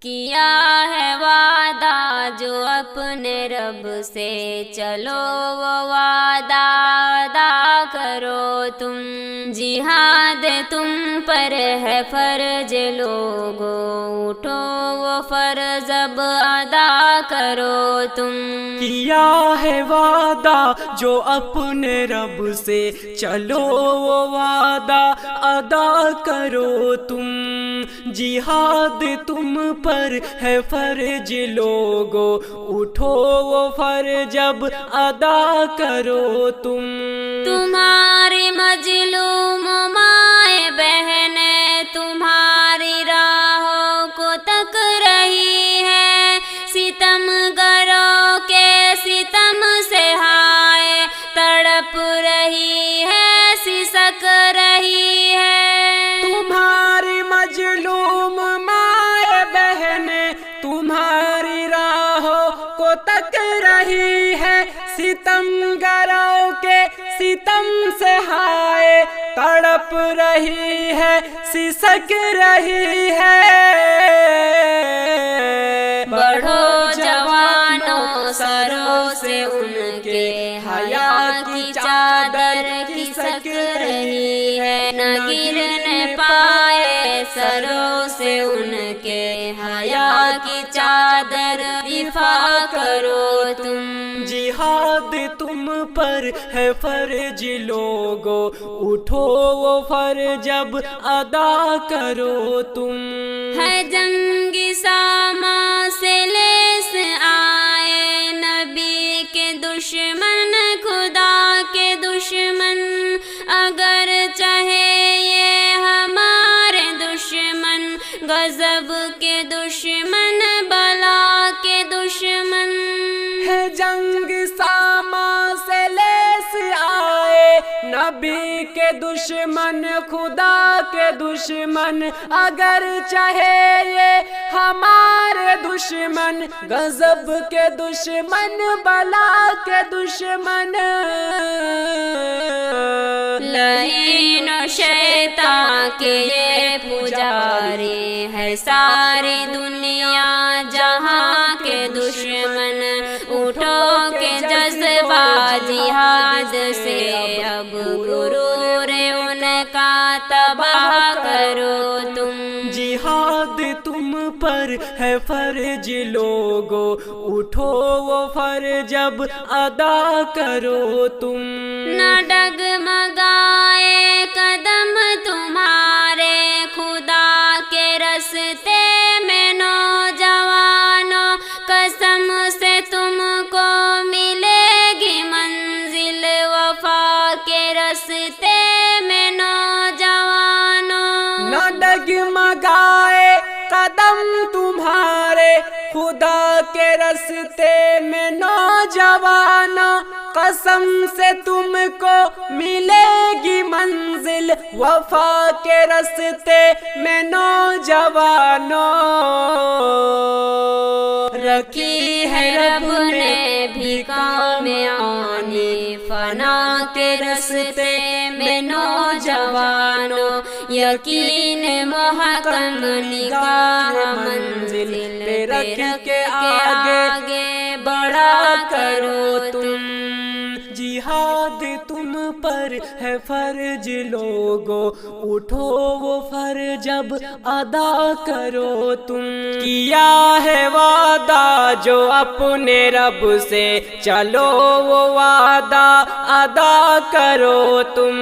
کیا ہے وعدہ جو اپنے رب سے، چلو وہ وعدہ ادا کرو تم۔ جہاد تم پر ہے فرض، لوگو اٹھو وہ فرض اب ادا کرو تم۔ کیا ہے وعدہ جو اپنے رب سے، چلو وہ وعدہ ادا کرو تم۔ جہاد تم پر ہے فرض، لوگو اٹھو وہ فرض اب ادا کرو تم۔ تمہاری مظلوم مائیں بہنیں تمہاری راہوں کو تک رہی ہے، ستم گروں کے ستم سے ہائے تڑپ رہی ہے، سسک رہی ہے۔ تمہاری مظلوم مائیں بہنیں تمہاری راہوں کو تک رہی ہے، ستم گروں کے ستم سے ہائے تڑپ رہی ہے، سسک رہی ہے۔ بڑھو جوانوں سروں سے ان کے حیا کی چادر کھسک رہی ہے، نہ گرنے پائے سروں سے ان کے حیا کی چادر، دفاع کرو تم۔ جہاد تم پر ہے فرض، لوگو اٹھو وہ فرض اب ادا کرو تم۔ ہے جنگی سامان سے لیس آئے نبی کے دشمن، خدا کے دشمن، اگر چاہے یہ ہمارے دشمن، غضب کے دشمن، بلا کے دشمن۔ ہے جنگ سامان سے لیس آئے نبی کے دشمن، خدا کے دشمن، اگر چاہے یہ ہمارے دشمن، غضب کے دشمن، بلا کے دشمن۔ لعین و شیطان کے یہ پجاری ہے ساری دنیا جہاں کے دشمن، اٹھو کے جذبہ جہاد سے اب غرور ان کا تباہ کرو تم۔ جہاد تم پر ہے فرض، لوگو اٹھو وہ فرض اب ادا کرو تم۔ نہ ڈگمگائے قدم تمہارے خدا کے راستے میں نوجوانوں، قسم سے تم کو ملے گی منزل وفا کے راستے میں نوجوانوں۔ نہ ڈگمگائے قدم تمہارے خدا کے راستے میں نوجوانوں، قسم سے تم کو ملے گی منزل وفا کے راستے میں نوجوانوں۔ رکھی ہے رب نے بھی کام آنی فنا کے راستے میں نوجوانوں، یقین محکم نگاہ منزل پہ رکھ کے آگے بڑھا کرو تم۔ جہاد تم پر ہے فرض، لوگو اٹھو وہ فرض اب ادا کرو تم۔ کیا ہے وعدہ جو اپنے رب سے، چلو وہ وعدہ ادا کرو تم۔